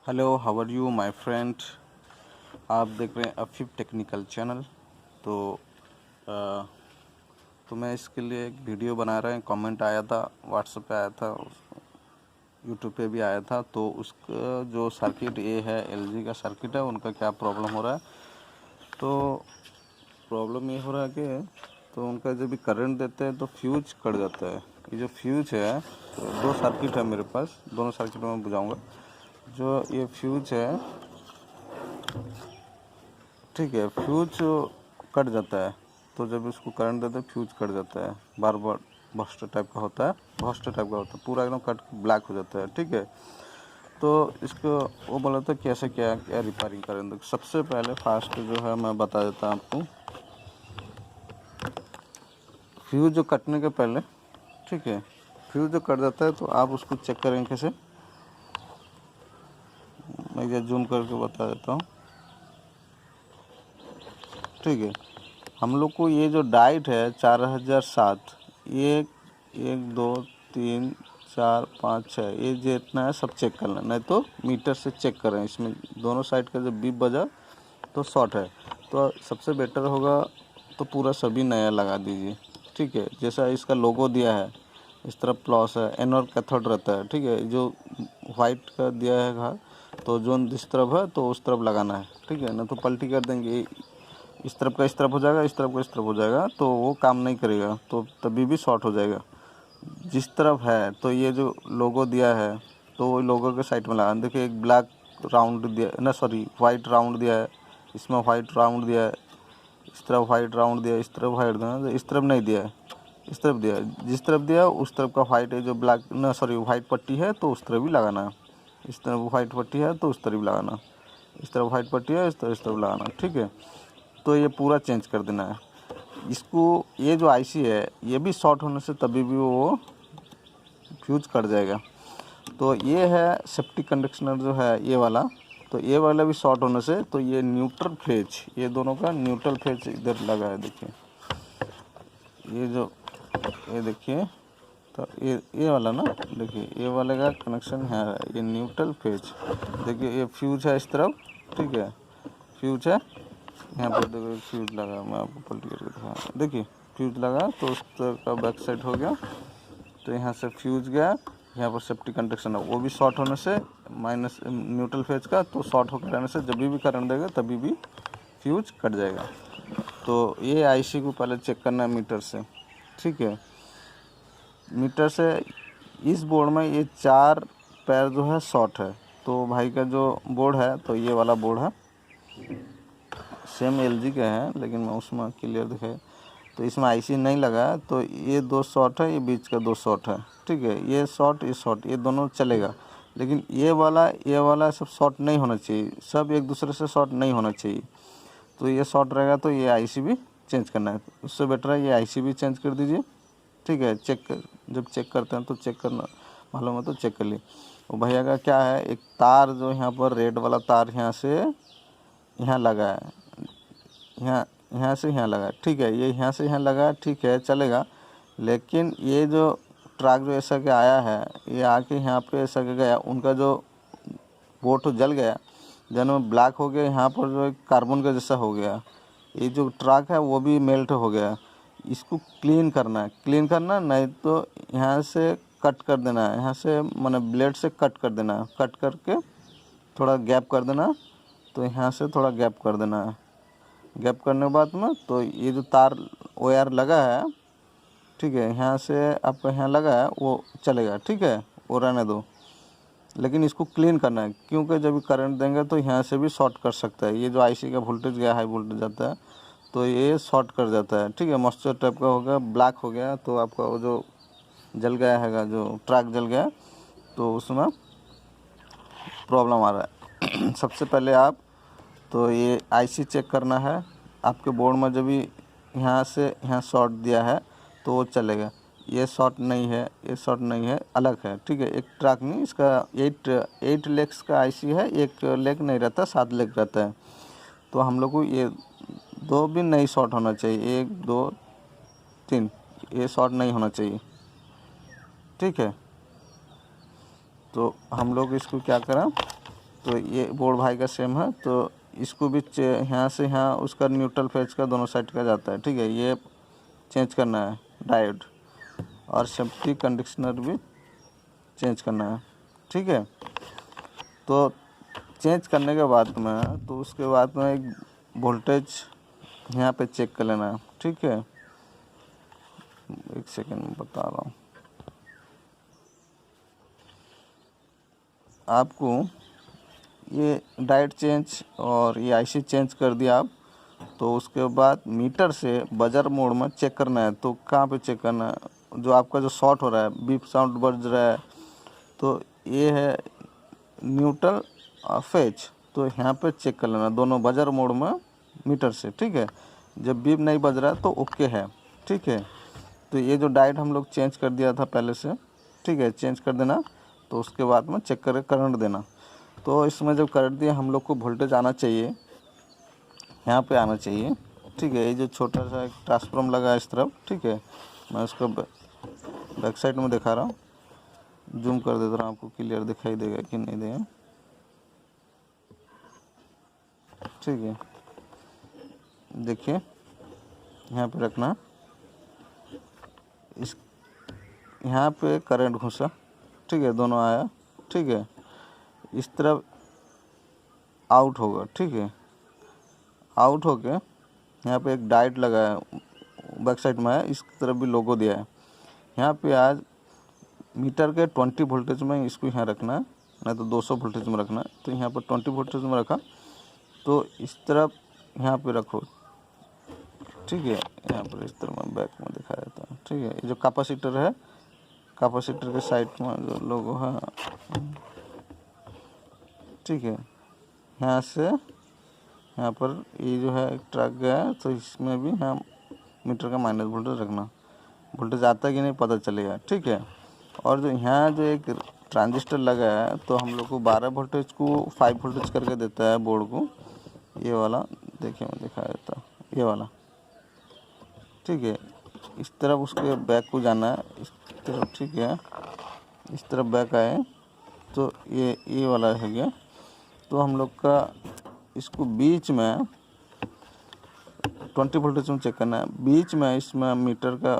Hello, how are you my friend. आप देख रहे हैं अफीफ टेक्निकल चैनल। तो मैं इसके लिए एक वीडियो बना रहे हैं। कमेंट आया था, व्हाट्सएप पे आया था, यूट्यूब पे भी आया था। तो उसका जो सर्किट ये है, एलजी का सर्किट है, उनका क्या प्रॉब्लम हो रहा है। तो प्रॉब्लम ये हो रहा है कि तो उनका जब भी करंट देते हैं तो फ्यूज कट जाता है। ये जो फ्यूज है, तो दो सर्किट है मेरे पास, दोनों सर्किट में बुझाऊँगा। जो ये फ्यूज है, ठीक है, फ्यूज कट जाता है। तो जब इसको करंट देते हैं फ्यूज कट जाता है, बार बार बस्ट टाइप का होता है, पूरा एकदम कट ब्लैक हो जाता है। ठीक है, तो इसको वो बोला था कैसे क्या क्या रिपेयरिंग करें। तो सबसे पहले फास्ट जो है मैं बता देता हूँ आपको। फ्यूज जो कटने के पहले, ठीक है, फ्यूज जो कट जाता है तो आप उसको चेक करें कैसे। मैं ये जूम करके बता देता हूँ। ठीक है, हम लोग को ये जो डाइट है 4007, ये 1 2 3 4 5 6, ये जितना है सब चेक करना, नहीं तो मीटर से चेक करें। इसमें दोनों साइड का जब बीप बजा तो शॉर्ट है। तो सबसे बेटर होगा तो पूरा सभी नया लगा दीजिए। ठीक है, जैसा इसका लोगो दिया है, इस तरफ प्लस है, एनोड कैथोड रहता है। ठीक है, जो वाइट का दिया है घर, तो जो जिस तरफ है तो उस तरफ लगाना है। ठीक है ना, तो पलटी कर देंगे, इस तरफ का इस तरफ हो जाएगा, इस तरफ का इस तरफ हो जाएगा, तो वो काम नहीं करेगा, तो तभी भी शॉर्ट हो जाएगा। जिस तरफ है तो ये जो लोगो दिया है, तो वो लोगो के साइड में लगाना। देखिए एक ब्लैक राउंड दिया ना, सॉरी वाइट राउंड दिया है, इसमें वाइट राउंड दिया है, इस तरफ वाइट राउंड दिया है, इस तरफ वाइट दिया है, इस तरफ नहीं दिया है, इस तरफ दिया है। जिस तरफ दिया है उस तरफ का वाइट है, जो ब्लैक ना सॉरी वाइट पट्टी है तो उस तरफ भी लगाना है। इस तरफ वाइट पट्टी है तो उस तरफ भी लगाना, इस तरफ वाइट पट्टी है इस तरफ लगाना। ठीक है, तो ये पूरा चेंज कर देना है इसको। ये जो आईसी है ये भी शॉर्ट होने से तभी भी वो फ्यूज कट जाएगा। तो ये है सेफ्टी कंडक्शनर जो है ये वाला, तो ये वाला भी शॉर्ट होने से, तो ये न्यूट्रल फेज, ये दोनों का न्यूट्रल फेज इधर लगा है। देखिए ये जो, ये देखिए, तो ये वाला ना, देखिए ये वाले का कनेक्शन है, ये न्यूट्रल फेज। देखिए ये फ्यूज है इस तरफ, ठीक है, फ्यूज है यहाँ पर। देखो फ्यूज लगा, मैं आपको पलटी करके दिखा, देखिए फ्यूज लगा तो उस तरह का बैक साइड हो गया। तो यहाँ से फ्यूज गया, यहाँ पर सेफ्टी कंडक्शन है, वो भी शॉर्ट होने से माइनस न्यूट्रल फेज का, तो शॉर्ट होकर रहने से जब भी करंट देगा तभी भी फ्यूज कट जाएगा। तो ये आईसी को पहले चेक करना है मीटर से। ठीक है, मीटर से इस बोर्ड में ये 4 पैर जो है शॉर्ट है। तो भाई का जो बोर्ड है तो ये वाला बोर्ड है, सेम एलजी के हैं, लेकिन मैं उसमें क्लियर दिखाए तो इसमें आईसी नहीं लगा है। तो ये 2 शॉर्ट है, ये बीच का 2 शॉर्ट है। ठीक है, ये शॉर्ट ये दोनों चलेगा, लेकिन ये वाला सब शॉर्ट नहीं होना चाहिए, सब एक दूसरे से शॉर्ट नहीं होना चाहिए। तो ये शॉर्ट रहेगा तो ये आईसी भी चेंज करना है। उससे बेटर है ये आईसी भी चेंज कर दीजिए। ठीक है, जब चेक करते हैं तो चेक करना मालूम है तो चेक कर लिए। वो भैया का क्या है, एक तार जो यहाँ पर रेड वाला तार यहाँ से यहाँ लगा है, यहाँ से यहाँ लगा। ठीक है, ये यहाँ से यहाँ लगा, ठीक है चलेगा। लेकिन ये जो ट्रक जो ऐसा के आया है, ये आके यहाँ पे ऐसा के गया, उनका जो बोर्ड तो जल गया, जन में ब्लैक हो गया, यहाँ पर जो कार्बन का जैसा हो गया। ये जो ट्रक है वो भी मेल्ट हो गया। इसको क्लीन करना नहीं तो यहाँ से कट कर देना है, यहाँ से मैंने ब्लेड से कट कर देना है, कट करके थोड़ा गैप कर देना। तो यहाँ से थोड़ा गैप कर देना है, गैप करने के बाद में तो ये जो तार वायर लगा है, ठीक है, यहाँ से आपका यहाँ लगा है वो चलेगा। ठीक है, वो रहने दो, लेकिन इसको क्लीन करना है, क्योंकि जब करंट देंगे तो यहाँ से भी शॉर्ट कर सकता है। ये जो आईसी का वोल्टेज गया, हाई वोल्टेज जाता है तो ये शॉर्ट कर जाता है। ठीक है, मॉइस्चर टाइप का हो गया, ब्लैक हो गया, तो आपका वो जो जल गया है, जो ट्रक जल गया, तो उसमें प्रॉब्लम आ रहा है। सबसे पहले आप तो ये आईसी चेक करना है। आपके बोर्ड में जब भी यहाँ से यहाँ शॉर्ट दिया है तो वो चलेगा। ये शॉर्ट नहीं है, ये शॉर्ट नहीं है, अलग है। ठीक है, एक ट्रक नहीं, इसका 8 लेग्स का आईसी है, एक लेग नहीं रहता, 7 लेग रहता है। तो हम लोग को ये 2 भी नहीं शॉर्ट होना चाहिए, 1 2 3 ये शॉर्ट नहीं होना चाहिए। ठीक है, तो हम लोग इसको क्या करें, तो ये बोर्ड भाई का सेम है, तो इसको भी यहाँ से यहाँ उसका न्यूट्रल फेज का दोनों साइड का जाता है, ठीक है। ये चेंज करना है डायोड, और सेफ्टी कंडीशनर भी चेंज करना है, ठीक है। तो चेंज करने के बाद में तो उसके बाद में एक वोल्टेज यहाँ पे चेक कर लेना है, ठीक है। एक सेकेंड में बता रहा हूँ आपको। ये डायोड चेंज और ये आईसी चेंज कर दिया आप, तो उसके बाद मीटर से बजर मोड में चेक करना है। तो कहाँ पे चेक करना है, जो आपका जो शॉर्ट हो रहा है, बीप साउंड बज रहा है, तो ये है न्यूट्रल और फेज, तो यहाँ पे चेक कर लेना दोनों बजर मोड में मीटर से, ठीक है। जब बीप नहीं बज रहा है तो ओके है, ठीक है। तो ये जो डायोड हम लोग चेंज कर दिया था पहले से, ठीक है, चेंज कर देना। तो उसके बाद में चेक करके करंट देना। तो इसमें जब करंट दिया हम लोग को वोल्टेज आना चाहिए, यहाँ पे आना चाहिए, ठीक है। ये जो छोटा सा एक ट्रांसफार्मर लगा है इस तरफ, ठीक है, मैं उसको बैक साइड में दिखा रहा हूँ, जूम कर देता हूँ, आपको क्लियर दिखाई देगा कि नहीं देगा, ठीक है। देखिए यहाँ पे रखना, इस यहाँ पे करंट घुसा, ठीक है, दोनों आया, ठीक है। इस तरफ आउट होगा, ठीक है। आउट होके यहाँ पे एक डायोड लगा है, बैक साइड में है, इस तरफ भी लोगो दिया है। यहाँ पे आज मीटर के 20 वोल्टेज में इसको यहाँ रखना है, नहीं तो 200 वोल्टेज में रखना है। तो यहाँ पर 20 वोल्टेज में रखा, तो इस तरफ यहाँ पे रखो, ठीक है। यहाँ पर इस तरह मैं बैक में दिखा देता हूँ, ठीक है। ये जो कैपेसिटर है, कैपेसिटर के साइड में जो लोगो है, ठीक है, यहाँ से यहाँ पर ये जो है एक ट्रक गया है, तो इसमें भी यहाँ मीटर का माइनस वोल्टेज रखना, वोल्टेज आता है कि नहीं पता चलेगा, ठीक है। और जो यहाँ जो एक ट्रांजिस्टर लगा है, तो हम लोग को 12 वोल्टेज को 5 वोल्टेज करके देता है बोर्ड को, ये वाला देखिए मैं दिखा देता हूँ, ये वाला, ठीक है। इस तरफ उसके बैक को जाना है, इस तरफ, ठीक है, इस तरफ बैक आए, तो ये वाला है गया। तो हम लोग का इसको बीच में 20 वोल्टेज में चेक करना है, बीच में इसमें मीटर का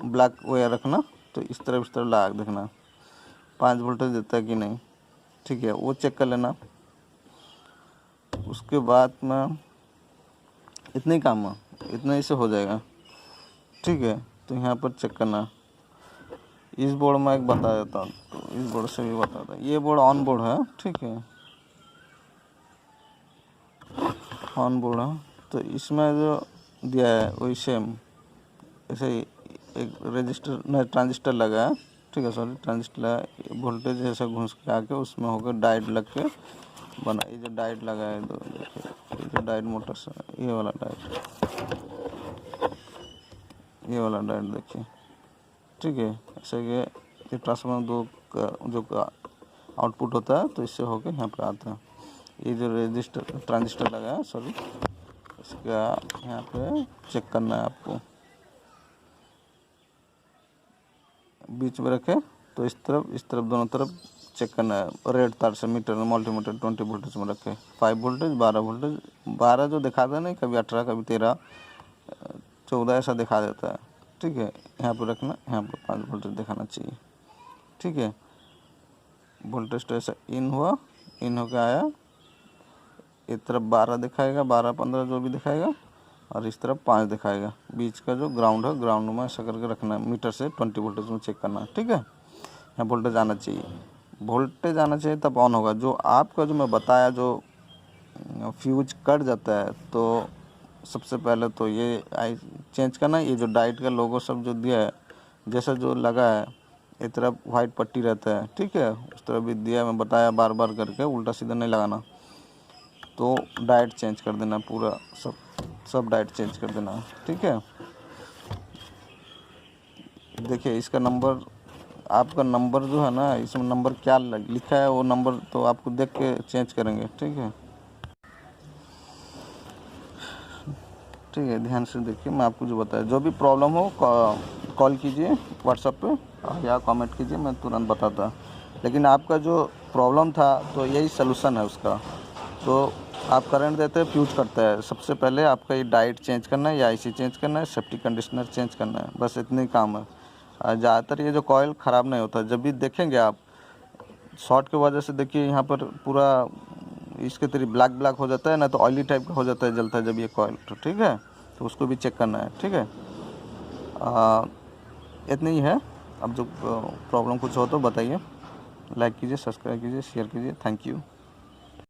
ब्लैक वायर रखना। तो इस तरफ लगा देखना 5 वोल्टेज देता है कि नहीं, ठीक है, वो चेक कर लेना। उसके बाद में इतने ही काम है, इतना ही से हो जाएगा, ठीक है। तो यहाँ पर चेक करना, इस बोर्ड में एक बता देता हूँ, तो इस बोर्ड से भी बता देता हूँ। ये बोर्ड ऑन बोर्ड है, ठीक है, ऑन बोर्ड है। तो इसमें जो दिया है वही सेम ऐसे ही एक रजिस्टर नहीं ट्रांजिस्टर लगा है, ठीक है, सॉरी ट्रांजिस्टर लगा, वोल्टेज ऐसा घुस के आके उसमें होकर डायोड लग के बना। ये जो डायोड लगा है, तो देखिए ये जो डायोड मोटर से, ये वाला डायोड, ये वाला डायोड देखिए, ठीक है। ऐसे कि ये ट्रांसफार्मर दो का जो आउटपुट होता है, तो इससे होकर यहाँ पर आता है। ये जो रजिस्टर ट्रांजिस्टर लगा है, सॉरी, इसका यहाँ पे चेक करना है आपको, बीच में रखे, तो इस तरफ दोनों तरफ चेक करना है। रेड तार से मीटर में मल्टीमीटर 20 वोल्टेज में रखे, 5 वोल्टेज 12 वोल्टेज, 12 जो दिखाता है नहीं, कभी 18 कभी 13 14 ऐसा दिखा देता है, ठीक है। यहाँ पर रखना, यहाँ पर 5 वोल्टेज दिखाना चाहिए, ठीक है। वोल्टेज तो ऐसा इन हुआ, इन होकर आया, इस तरफ 12 दिखाएगा, 12 15 जो भी दिखाएगा, और इस तरफ 5 दिखाएगा। बीच का जो ग्राउंड है, ग्राउंड में ऐसा करके रखना है, मीटर से 20 वोल्टेज में चेक करना है, ठीक है। यहाँ वोल्टेज आना चाहिए, वोल्टेज आना चाहिए तब ऑन होगा। जो आपका जो मैं बताया जो फ्यूज कट जाता है, तो सबसे पहले तो ये चेंज करना। ये जो डायोड का लोगो सब जो दिया है, जैसा जो लगा है, एक तरफ वाइट पट्टी रहता है, ठीक है, उस तरफ भी दिया, मैं बताया बार बार करके, उल्टा सीधा नहीं लगाना। तो डायोड चेंज कर देना, पूरा सब डायोड चेंज कर देना, ठीक है। देखिए इसका नंबर, आपका नंबर जो है ना, इसमें नंबर क्या लिखा है, वो नंबर तो आपको देख के चेंज करेंगे, ठीक है, ठीक है। ध्यान से देखिए, मैं आपको जो बताया, जो भी प्रॉब्लम हो कॉल कीजिए व्हाट्सएप पे या कमेंट कीजिए, मैं तुरंत बताता। लेकिन आपका जो प्रॉब्लम था, तो यही सलूशन है उसका। तो आप करंट देते हैं, फ्यूज करता है। सबसे पहले आपका ये डाइट चेंज करना है, या आईसी चेंज करना है, सेफ्टी कंडीशनर चेंज करना है, बस इतने ही काम है। ज़्यादातर ये जो कॉइल ख़राब नहीं होता। जब भी देखेंगे आप शॉर्ट की वजह से, देखिए यहाँ पर पूरा इसके तरीके ब्लैक ब्लैक हो जाता है ना, तो ऑयली टाइप का हो जाता है, जलता है जब ये कॉइल। तो ठीक है, तो उसको भी चेक करना है। ठीक है, इतनी ही है। अब जो प्रॉब्लम कुछ हो तो बताइए। लाइक कीजिए, सब्सक्राइब कीजिए, शेयर कीजिए। Thank you.